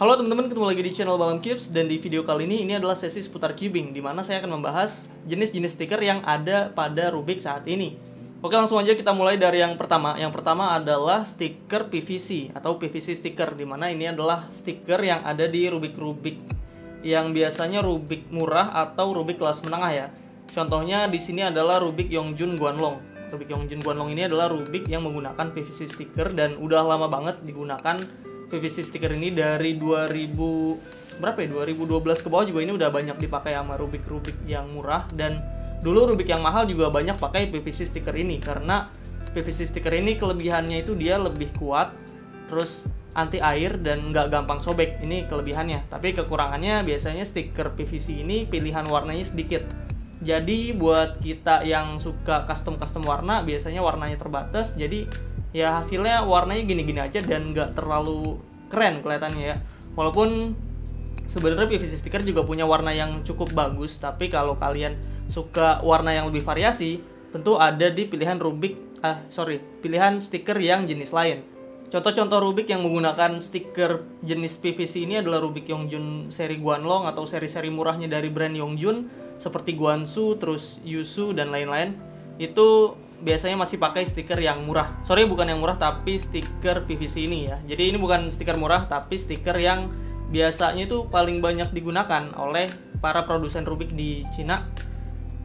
Halo teman-teman, ketemu lagi di channel Balam Cubes, dan di video kali ini adalah sesi seputar cubing, di mana saya akan membahas jenis-jenis stiker yang ada pada Rubik saat ini. Oke, langsung aja kita mulai dari yang pertama. Yang pertama adalah stiker PVC atau PVC stiker, di mana ini adalah stiker yang ada di Rubik-Rubik yang biasanya Rubik murah atau Rubik kelas menengah ya. Contohnya di sini adalah Rubik Yongjun Guanlong. Rubik Yongjun Guanlong ini adalah Rubik yang menggunakan PVC stiker dan udah lama banget digunakan PVC stiker ini dari 2012 ke bawah juga ini udah banyak dipakai sama Rubik-Rubik yang murah, dan dulu Rubik yang mahal juga banyak pakai PVC stiker ini karena PVC stiker ini kelebihannya itu dia lebih kuat, terus anti air dan nggak gampang sobek. Ini kelebihannya. Tapi kekurangannya biasanya stiker PVC ini pilihan warnanya sedikit. Jadi buat kita yang suka custom warna, biasanya warnanya terbatas. Jadi ya hasilnya warnanya gini-gini aja dan nggak terlalu keren kelihatannya ya. Walaupun sebenarnya PVC stiker juga punya warna yang cukup bagus, tapi kalau kalian suka warna yang lebih variasi, tentu ada di pilihan pilihan stiker yang jenis lain. Contoh-contoh Rubik yang menggunakan stiker jenis PVC ini adalah Rubik Yongjun seri Guanlong atau seri-seri murahnya dari brand Yongjun seperti Guansu, terus Yusu dan lain-lain. Itu biasanya masih pakai stiker yang murah. Bukan yang murah, tapi stiker PVC ini ya. Jadi ini bukan stiker murah, tapi stiker yang biasanya itu paling banyak digunakan oleh para produsen Rubik di Cina.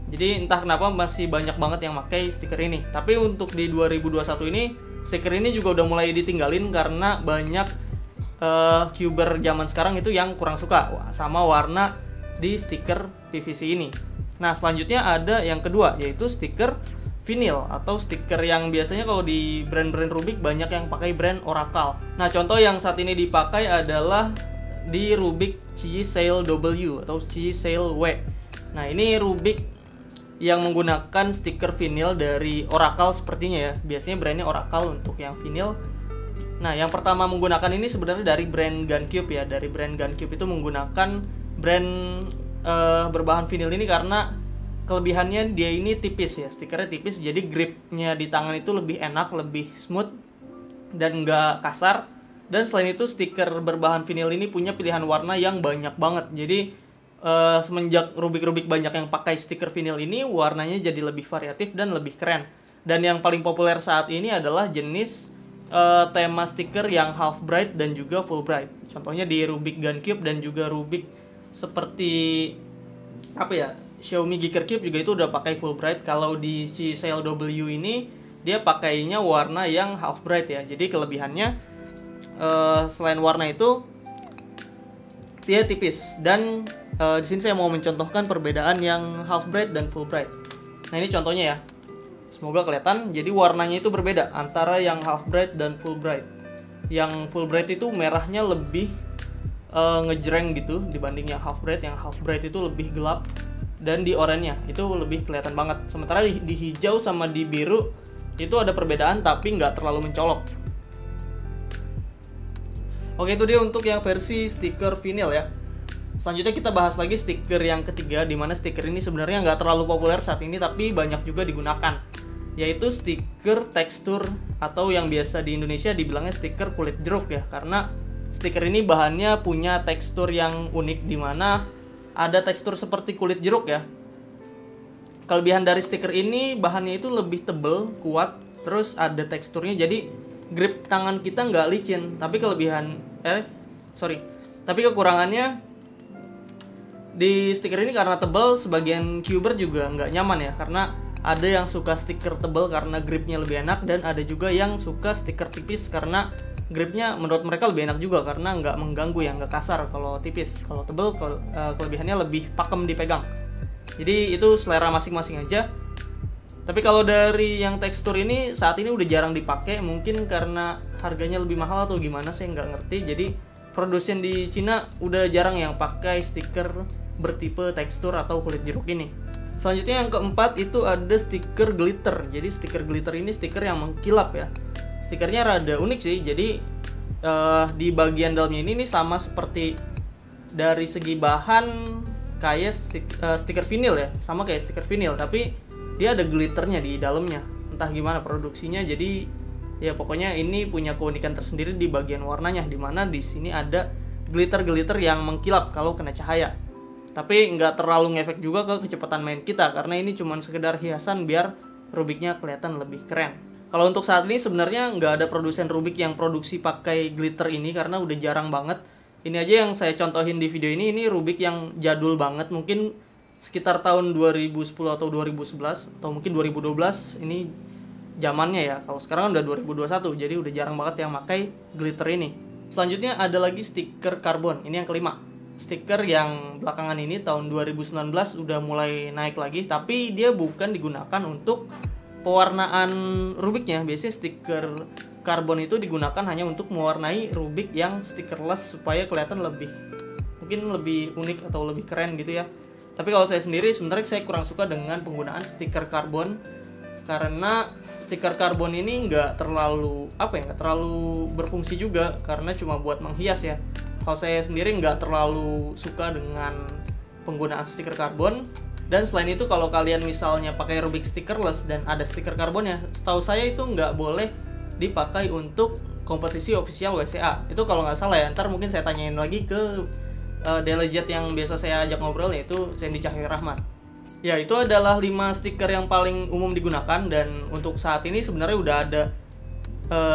Jadi entah kenapa masih banyak banget yang pakai stiker ini. Tapi untuk di 2021 ini, stiker ini juga udah mulai ditinggalin karena banyak cuber zaman sekarang itu yang kurang suka sama warna di stiker PVC ini. Nah, selanjutnya ada yang kedua, yaitu stiker vinyl atau stiker yang biasanya kalau di brand-brand Rubik banyak yang pakai brand Oracle. Nah, contoh yang saat ini dipakai adalah di Rubik Chisail W atau Chisail W. Nah, ini Rubik yang menggunakan stiker vinyl dari Oracle sepertinya ya. Biasanya brandnya Oracle untuk yang vinyl. Nah, yang pertama menggunakan ini sebenarnya dari brand GunCube ya. Dari brand GunCube itu menggunakan brand berbahan vinyl ini karena kelebihannya dia ini tipis ya, stikernya tipis, jadi gripnya di tangan itu lebih enak, lebih smooth dan nggak kasar. Dan selain itu stiker berbahan vinyl ini punya pilihan warna yang banyak banget. Jadi semenjak Rubik-Rubik banyak yang pakai stiker vinyl ini, warnanya jadi lebih variatif dan lebih keren. Dan yang paling populer saat ini adalah jenis tema stiker yang half bright dan juga full bright. Contohnya di Rubik GunCube dan juga Rubik seperti Xiaomi Geeker Cube juga itu udah pakai full bright. Kalau di Chisail W ini dia pakainya warna yang half bright ya. Jadi kelebihannya selain warna itu dia tipis. Dan di sini saya mau mencontohkan perbedaan yang half bright dan full bright. Nah, ini contohnya ya. Semoga kelihatan. Jadi warnanya itu berbeda antara yang half bright dan full bright. Yang full bright itu merahnya lebih ngejreng gitu dibanding yang half bright. Yang half bright itu lebih gelap, dan di oranye itu lebih kelihatan banget. Sementara di hijau sama di biru itu ada perbedaan tapi nggak terlalu mencolok. Oke, itu dia untuk yang versi stiker vinyl ya. Selanjutnya kita bahas lagi stiker yang ketiga, di mana stiker ini sebenarnya nggak terlalu populer saat ini tapi banyak juga digunakan, yaitu stiker tekstur atau yang biasa di Indonesia dibilangnya stiker kulit jeruk ya. Karena stiker ini bahannya punya tekstur yang unik, di mana ada tekstur seperti kulit jeruk ya. Kelebihan dari stiker ini bahannya itu lebih tebal, kuat, terus ada teksturnya, jadi grip tangan kita nggak licin. Tapi tapi kekurangannya di stiker ini karena tebal, sebagian cuber juga nggak nyaman ya, karena ada yang suka stiker tebal karena gripnya lebih enak, dan ada juga yang suka stiker tipis karena gripnya menurut mereka lebih enak juga karena nggak mengganggu ya, nggak kasar kalau tipis. Kalau tebal kelebihannya lebih pakem dipegang. Jadi itu selera masing-masing aja. Tapi kalau dari yang tekstur ini saat ini udah jarang dipakai, mungkin karena harganya lebih mahal atau gimana, saya nggak ngerti. Jadi produsen di Cina udah jarang yang pakai stiker bertipe tekstur atau kulit jeruk ini. Selanjutnya yang keempat itu ada stiker glitter. Jadi stiker glitter ini stiker yang mengkilap ya. Stikernya rada unik sih. Jadi di bagian dalamnya ini sama seperti dari segi bahan kayak stiker vinyl ya, sama kayak stiker vinyl, tapi dia ada glitternya di dalamnya. Entah gimana produksinya. Jadi ya pokoknya ini punya keunikan tersendiri di bagian warnanya, dimana di sini ada glitter-glitter yang mengkilap kalau kena cahaya. Tapi nggak terlalu ngefek juga ke kecepatan main kita, karena ini cuma sekedar hiasan biar Rubiknya kelihatan lebih keren. Kalau untuk saat ini sebenarnya nggak ada produsen Rubik yang produksi pakai glitter ini, karena udah jarang banget. Ini aja yang saya contohin di video ini Rubik yang jadul banget, mungkin sekitar tahun 2010 atau 2011 atau mungkin 2012 ini zamannya ya. Kalau sekarang udah 2021, jadi udah jarang banget yang pakai glitter ini. Selanjutnya ada lagi stiker karbon. Ini yang kelima. Stiker yang belakangan ini tahun 2019 udah mulai naik lagi, tapi dia bukan digunakan untuk pewarnaan Rubiknya. Biasanya stiker karbon itu digunakan hanya untuk mewarnai Rubik yang stikerless supaya kelihatan mungkin lebih unik atau lebih keren gitu ya. Tapi kalau saya sendiri sebenarnya saya kurang suka dengan penggunaan stiker karbon, karena stiker karbon ini nggak terlalu berfungsi juga, karena cuma buat menghias ya. Kalau saya sendiri nggak terlalu suka dengan penggunaan stiker karbon. Dan selain itu kalau kalian misalnya pakai Rubik stikerless dan ada stiker karbonnya, setahu saya itu nggak boleh dipakai untuk kompetisi official WCA. Itu kalau nggak salah ya. Ntar mungkin saya tanyain lagi ke delegate yang biasa saya ajak ngobrol, yaitu Sandy Cahyo Rahmat. Ya, itu adalah 5 stiker yang paling umum digunakan, dan untuk saat ini sebenarnya udah ada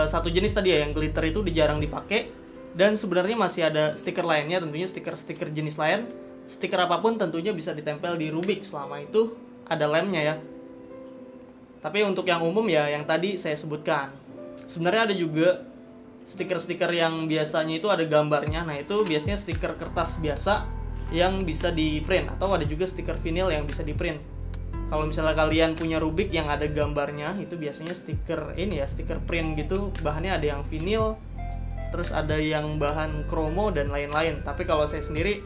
satu jenis tadi ya, yang glitter itu jarang dipakai, dan sebenarnya masih ada stiker lainnya, tentunya stiker-stiker jenis lain. Stiker apapun tentunya bisa ditempel di Rubik selama itu ada lemnya ya. Tapi untuk yang umum ya yang tadi saya sebutkan. Sebenarnya ada juga stiker-stiker yang biasanya itu ada gambarnya. Nah, itu biasanya stiker kertas biasa yang bisa di print, atau ada juga stiker vinyl yang bisa di print. Kalau misalnya kalian punya Rubik yang ada gambarnya, itu biasanya stiker stiker print gitu. Bahannya ada yang vinyl, terus ada yang bahan kromo dan lain-lain. Tapi kalau saya sendiri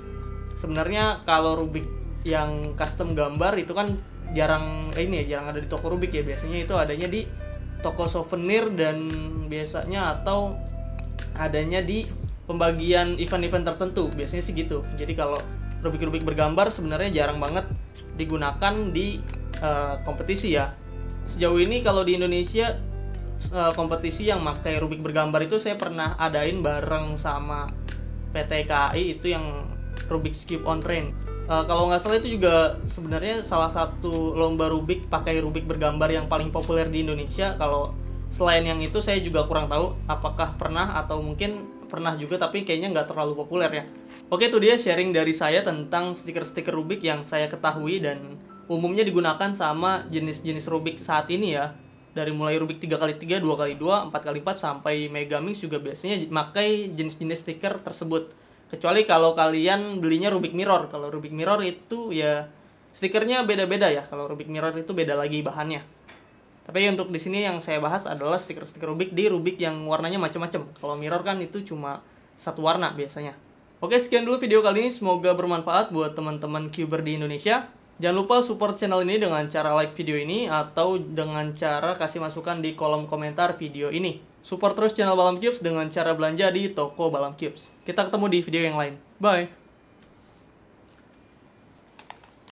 sebenarnya kalau Rubik yang custom gambar itu kan jarang ada di toko Rubik ya. Biasanya itu adanya di toko souvenir, dan biasanya atau adanya di pembagian event-event tertentu, biasanya sih gitu. Jadi kalau Rubik bergambar sebenarnya jarang banget digunakan di kompetisi ya. Sejauh ini kalau di Indonesia kompetisi yang pakai Rubik bergambar itu saya pernah adain bareng sama PT KAI, itu yang Rubik's Cube on Train. Kalau nggak salah itu juga sebenarnya salah satu lomba Rubik pakai Rubik bergambar yang paling populer di Indonesia. Kalau selain yang itu saya juga kurang tahu apakah pernah atau mungkin pernah juga, tapi kayaknya nggak terlalu populer ya. Oke, itu dia sharing dari saya tentang stiker-stiker Rubik yang saya ketahui dan umumnya digunakan sama jenis-jenis Rubik saat ini ya. Dari mulai Rubik 3x3, 2x2, 4x4 sampai Megamix juga biasanya pakai jenis-jenis stiker tersebut. Kecuali kalau kalian belinya Rubik Mirror. Kalau Rubik Mirror itu ya stikernya beda-beda ya. Kalau Rubik Mirror itu beda lagi bahannya. Tapi untuk di sini yang saya bahas adalah stiker-stiker Rubik di Rubik yang warnanya macam-macam. Kalau Mirror kan itu cuma satu warna biasanya. Oke, sekian dulu video kali ini. Semoga bermanfaat buat teman-teman Cuber di Indonesia. Jangan lupa support channel ini dengan cara like video ini atau dengan cara kasih masukan di kolom komentar video ini. Support terus channel Balam Cubes dengan cara belanja di toko Balam Cubes. Kita ketemu di video yang lain. Bye!